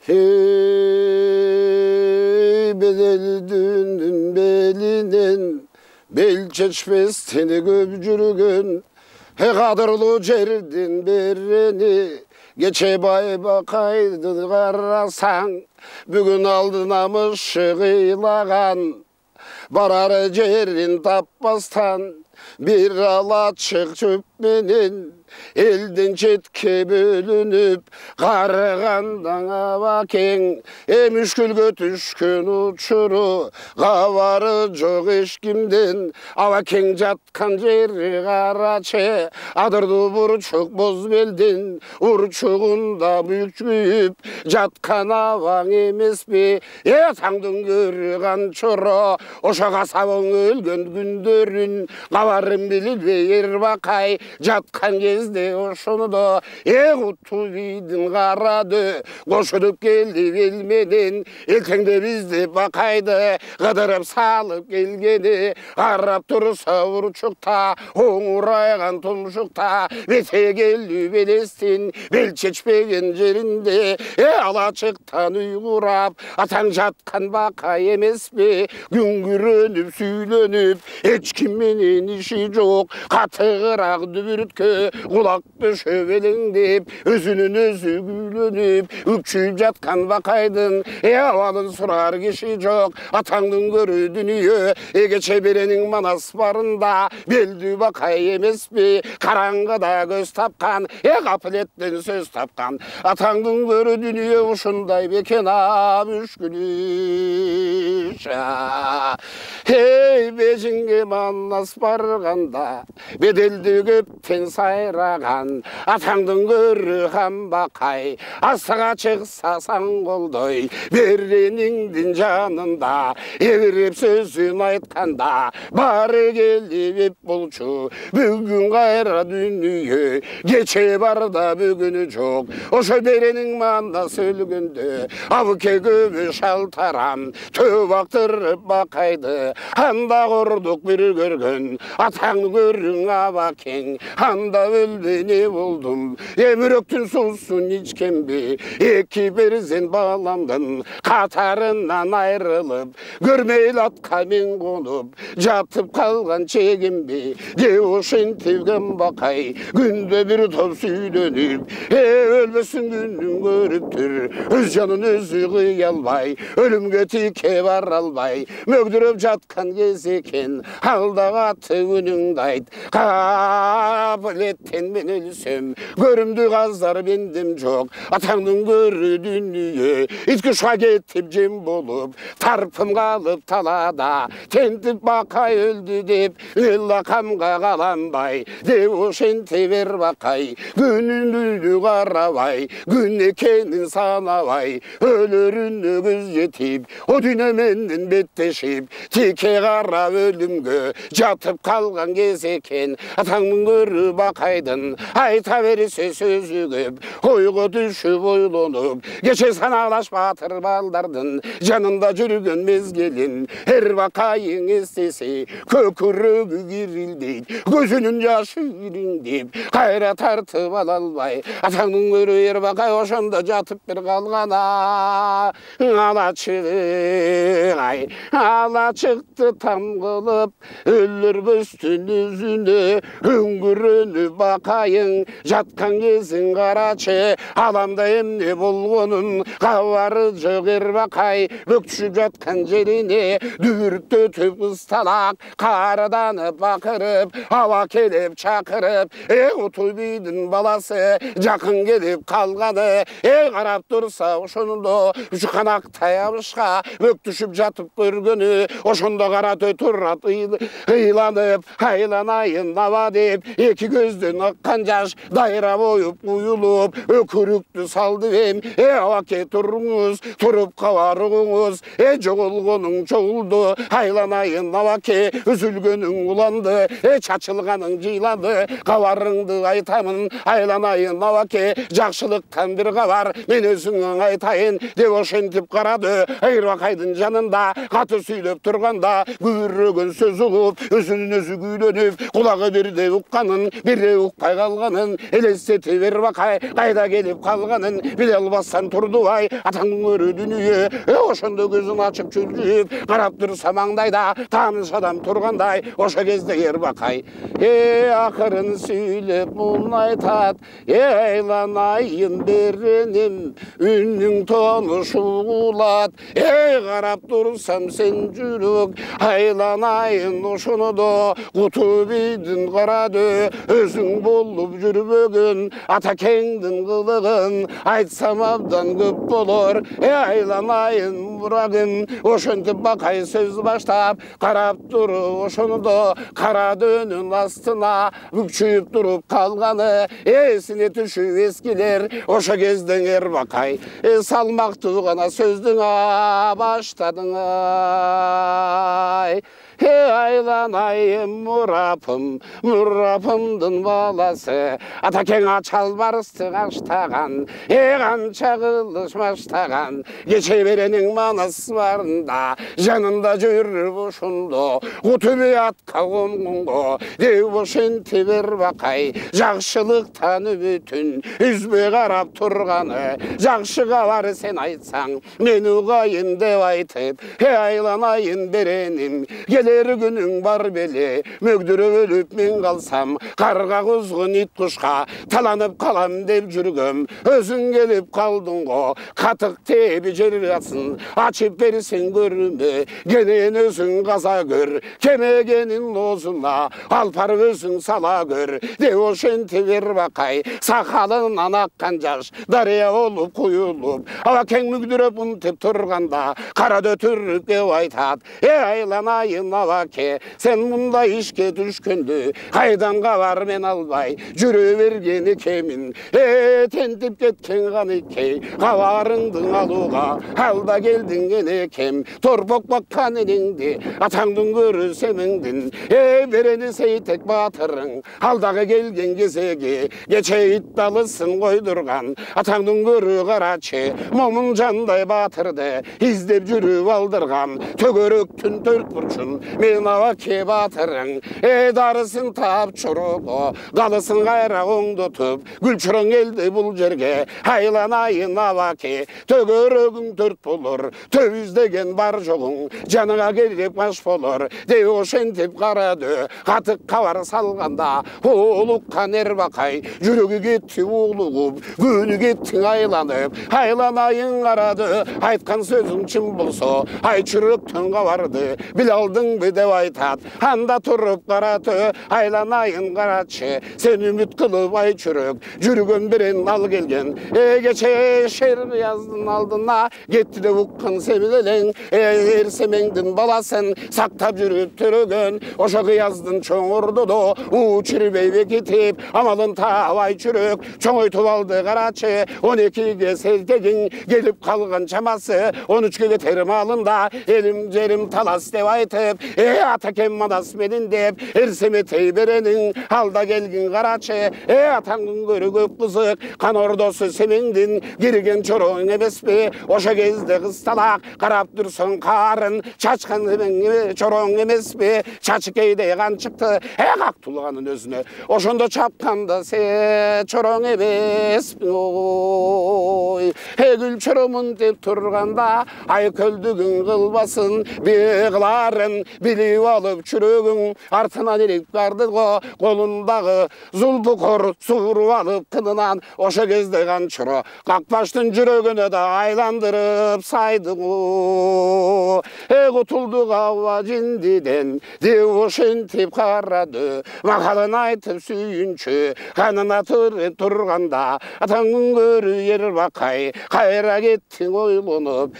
Hey bedeldünün belinen bel çeşmez seni göbcürgün. He kadırlı cerdin bereni geçe bay bakaydın karasan. Bugün aldına mışıgıylagan barar cerin tapmastan. Bir alaçık çöpmenin elden çetke bölünüp karıgandan avaken müşkülgö düşkün uçuru kavarı çok eşkimden avaken jatkan jeri karaçe adırdı burçuk boz beldin urçuğunda büyükçüyüp jatkan avaң emes mi tаңдың көрген çoro oşağa savun ölgön gündörün kavarım bilbeyir bakay jatkan кезде ошону да куту бийдин карады кошулуп келди эл менен эртеңде бизди бакайды кыдырып салып келгени карап турса урчукта оңурайган тумшукта бете келди белестин бел чечпеген жеринде алачыктан уйгурап атаң жаткан бакай эмеспи күңгүрөнүп сүйлөнүп эч ким менен иши жок катыгыраак дүбүрүткө kulakты şövelindip, özünün özü gülünüp, üpçüyüp jatkan bakaydın, avalın surar kişi çok, atandın görü dünyö, geçe berenin manas barında, beldi bakay emes mi, karangıda göz tapkan, kapıletten söz tapkan, atandın görü dünyö, uşunday beken abüş gülüş. Hey bejinge manas barganda, bedeldi köpten сайраған атаңдың көрі қамбақай асыға шықсасаң қолдой береніңдің жанында егіріп сөзін айтқанда бары келіп болчу бүгін қайра дүние кеше барда бүгіні жоқ ошо беренің мана сөлгенде абыке көбі шалтарам төп ақтырып бақайды анда құрдық бір көрген атаңды көрің абакең анда өлбене болдum Emüröktün susun içkembi İki berzen bağlamdın Katarından ayrılıp Görmeyl atka men konup Jatıp kalgan çegimbi Devoşen tevgem bakay Günde bir top süydönüp Ölmesin günün görüptür Öz canın özü kıyalbay Ölümge tike var albay Mögdürüp jatkan gezeken Halda atı günün dayt Kabiletten men ölsem Görümdü gazlar bendim çok Atandın görü dünyü İtkuşa getip cem bolup Tarpım kalıp talada Tentip bakay öldü dep Lakamga kalanbay Devoşen tever bakay Gününü karavay Gün ekenin sanavay Ölürünü göz yetip O dünemenden betteşip Tike kara ölümgö Jatıp kalgan gezeken Atandın görü bakaydın Ayta verirse sözü köp Oygu düşüp oylanıp Geçe sanalaş batır baldardın Canında жүрген mezgelin Her vakayın istesi Kökürüğü girildi Gözünün yaşı irindip Kayra tartıp alalbay Atanın görü yer vakay Oşanda jatıp bir kalgana Ala çıktı tam kılıp Öllür büstün yüzünü Hüngürünü bakayın Jatkan gezin karaçı Alamda emni bulgunun Kavarı jöger bakay Bökçü jatkan jerini Düvürtü tüp ıstalak Karadanıp bakırıp Hava kelip çakırıp Otu biydin balası Jakın gelip kalganı Karap dursa oşunda Şu kanak tayamışka Bök düşüp jatıp görgünü Oşunda kara tötürat Hıylanıp Haylanayın nava deyip İki gözdün akkan jaş Dayra boyup uyulup Ökürüktü saldı hem Avake turunuz Turup kavarığınız Çoğulgunun çoğuldu Haylanayın avake Üzülgünün ulandı Çaçılganın cıylandı Kavarındı aytamın Haylanayın avake жақшылықтан бір қабар мен өзіңнің айтайын деп ошентіп қарады. Айырбақайдың жанында қаты сөйлеп тұрғанда көреген сөз ұғып өзінен өзі күйленіп құлағы бірде ұққанын бірде ұқпай қалғанын елестете Айырбақай қайда келіп қалғанын біле албастан тұрды ай атаңның өрі дүние. Ошонда көзін ашып жүріп қарап тұрса маңдайда таныш адам тұрғандай. Оша кезде Айырбақай ақырын сөйлеп мұны айтат. Айланайын беренім үннің тоны шуғылат. Қарап тұрсам сен жүрік айланайын ошыны да құты бейдің қарады. Өзің болып жүрбөгін атакеңдің қылығын айтсам абдан көп болар. Айланайын мұрағым ошынтып Бақай сөз баштап қарап тұрып ошыны да қарады өнін астына бүкшіп тұрып қалғаны есіне түшіп ескілер. Оша кездің Айырбақай салмақты ғана сөздің баштадың ай. Айланайым мұрапым, мұрапымдың баласы атакең ачалбарысты қаштаған қанша қылыш маштаған кеше беренің манас барында жанында жүріп ошында құтыбе атқа қомғынға деп ошентіп Айырбақай жақшылықтан үмітін үзбей қарап тұрғаны. Жақшыға бар сен айтсаң мен ұғайын деп айтып айланайын беренім келер күнің бар беле мөгдіріп өліп мен қалсам қарға құзғын ит құшқа таланып қалам деп жүргім өзің келіп қалдың ғо қатық тебі жер ясын ашып берсең көріме кенен өзің қаза көр кемегенін лозына алпарып өзің сала көр деп ошентіп Айырбақай сақалынан аққан жаш дария болып құйылып алакең мүгдіріп ұнтып тұрғанда қарады түріп кеп айтат айланайын алаке сен мұнда ішке түшкенді қайдан қабар мен албай жүре берген екемін. Тентіп кеткен ғанекей қабарыңдың алуға алда келдің енекем торпақ баққан енеңді атаңдың көрісеміңдің берені сейтек батырың алдағы келген кезеге кеше ит далысын қойдырған атаңдың көрі қарачы момын жандай батырды іздеп жүріп алдырған төгеректің төрт бұршын мен алаке батырың дарысын тап чұрығы далысын қайра оңдытып гүлчұрың келді бұл жерге айланайын алаке төгерегің төрт болыр төбіздеген бар жоғың жаныңа келіп аш болыр деп ошентіп қарады. Қатық қабар салғанда ұлыққан Айырбақай жүрегі кетті ұлығып күні кеттің айланып айланайын қарады. Айтқан сөзің шын болса ай жүректің қабарды біле алдың бе деп айтат. Анда тұрып қарады айланайын қаратшы сен үміт қылып ай жүрек жүрген бірен ал келген кеше шер яздың алдына кетті де ұққан семелең ерсемеңдің баласын сақтап жүріп түреген оша қияздың чоң ұрды да учірбей бекетіп амалын тавай жүрек чоң ойтып алды қарачы 12-ге селтегін келіп қалған шамасы 13-ге кетер малында елім жерім талас деп айтып атакем манас менің деп ерсеметей беренің алда келген қарачы атаңның көрі көп қызық қан ордосы семеңдің кірген чороң емес пе оша кезде қысталақ қарап тұрсың қарын шашқан семең чороң емес пе шашы кейде қан шықты қақ тұлғанын өзіне ошонда чапқанда се чороң емес пе ой гүл чоромын деп тұрғанда ай көлдігін қылбасын беғларын біліп алып жүрегің артынан ерек барды ғо қолындағы зұлды қор суырып алып қынынан оша кезде қаншыра қақпаштың жүрегіне да айландырып сайды ғо құтылды қауа жіндеден деп ошентіп қарады мақалын айтып сүйінші қанына тұрғанда атаңның көрі Айырбақай қайра кеттің ойланып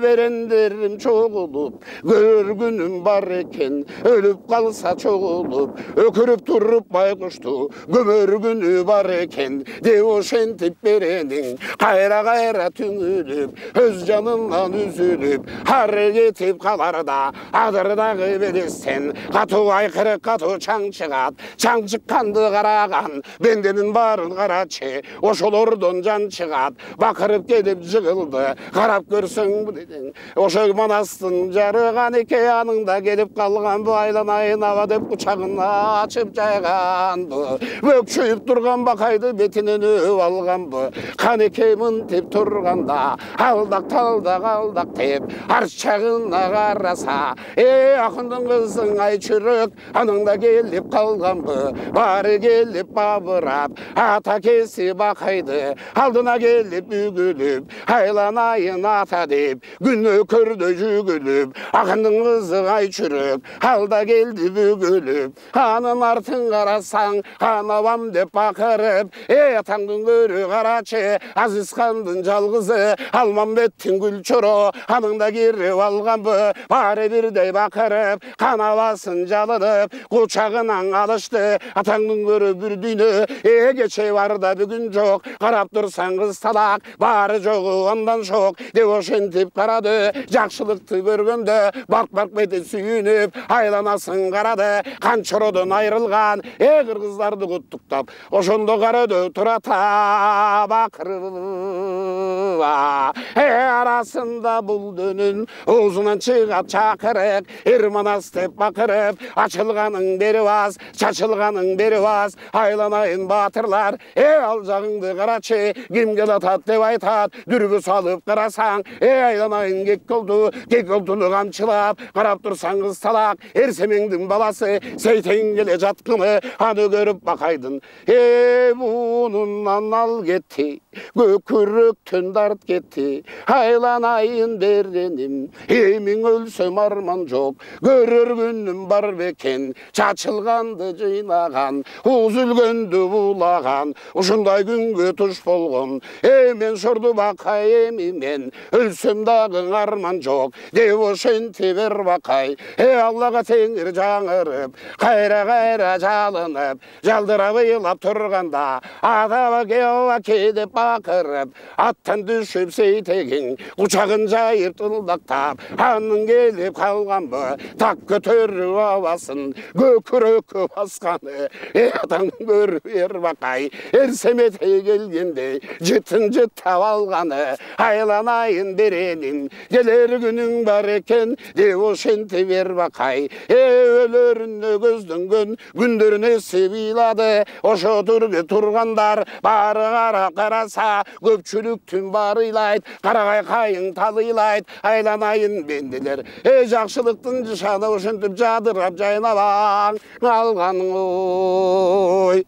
берендерім çoğulup görgünüm бар екен, өліп қалса чоғылып, өкіріп тұрып байқұшты, көмір күні бар екен, деп ошентіп беренің, қайра түңіліп, өз жанынан үзіліп, ары кетіп қаларда, адырдағы белестен, қату айқыры қату чаң шығат, чаң шыққанды қараған, бенденің барын қарачы, ошолордон жан шығат, бақырып келіп жығылды, қарап көрсің бұл дедің, ошо манастың жарыған еке аныңда келіп қалған бұл айланайын ава деп құшағын ашып жайған бұл, өкшейіп тұрған бақайды бетінен өп алған бұл, қанекемін деп тұрғанда, алдақ деп, арш жағына қараса, ақындың қызың ай чүрік, аныңда келіп қалған бұл, бары келіп бабырап, ата кесі бақайды, алдына келіп үгіліп, айланайын ата деп, күні көрді жүгіліп, ақындың қызы ай чүрік, алда келді бүгіліп, анын артын қарасаң, анавам деп бақырып, атаңдың көрі қарачы, Азизхандың жалғызы, Алмамбеттің гүл чоро, аныңда кіріп алған бұ, бары бірдей бақырып, қанавасын жалынып, құшағынан алышты, атаңдың көрі бір дүйні, кеше барда бүгін жоқ, қарап тұрсаң қыз талақ, бары жоғы ондан жоқ, деп ошентіп қарады, жақшылықты көргенді, барқ беті сүйініп, айланасын қарады, қанчыродын айрылған, қырғыздарды құттықтап, ошондо қарады тұрата бақырып, арасында бұл дөңін, ұзынан шығат чақырық, ерманас деп бақырып, ашылғаның бері ваз, шашылғаның бері ваз, айланайын батырлар, ал жағыңды қарачы, кемге атат деп айтат, дүргі салып қарасаң, айланайын кек колтуны қамшылап, қарап тұрсаң қыз талақ, ерсемеңдің баласы, сейтен келе жатқыны, аны көріп бақайдың, бұнынан ал кетті, көкіріктен дарт кетті, айланайын беренім, емің өлсем арман жоқ, көрер күнім бар бекен, шашылғанды жинаған, үзілгенді булаған, ұшындай күнге тұш болғын, мен шорды бақай емімен, өлсем дағың арман жоқ, деп ошенте бер бақай, Аллаға теңір жаңырып, қайра жалынып, жалдырап илап тұрғанда, атаба кеуа кедеп бақырып, аттан düşіп сейтегің, құшағын жайып тұлдақтап, анның келіп қалған бұ, так көтеріп авасын, көкірөкі басқаны, атаңның көріп бақай, ерсемете келгенде, жытын жыттап алғаны, айланайын беренім, келер күнің бар екен, деп ошенте бер бақай, өлеріне көздіңгін, күндеріне себилады, ошо түрге тұрғандар, бары қараса, көпчіліктің барылайд, қарағай қайың талылайд, айланайын бенделер, жақшылықтың жышаны ошентіп жадырап жайнабаң алғаның ой.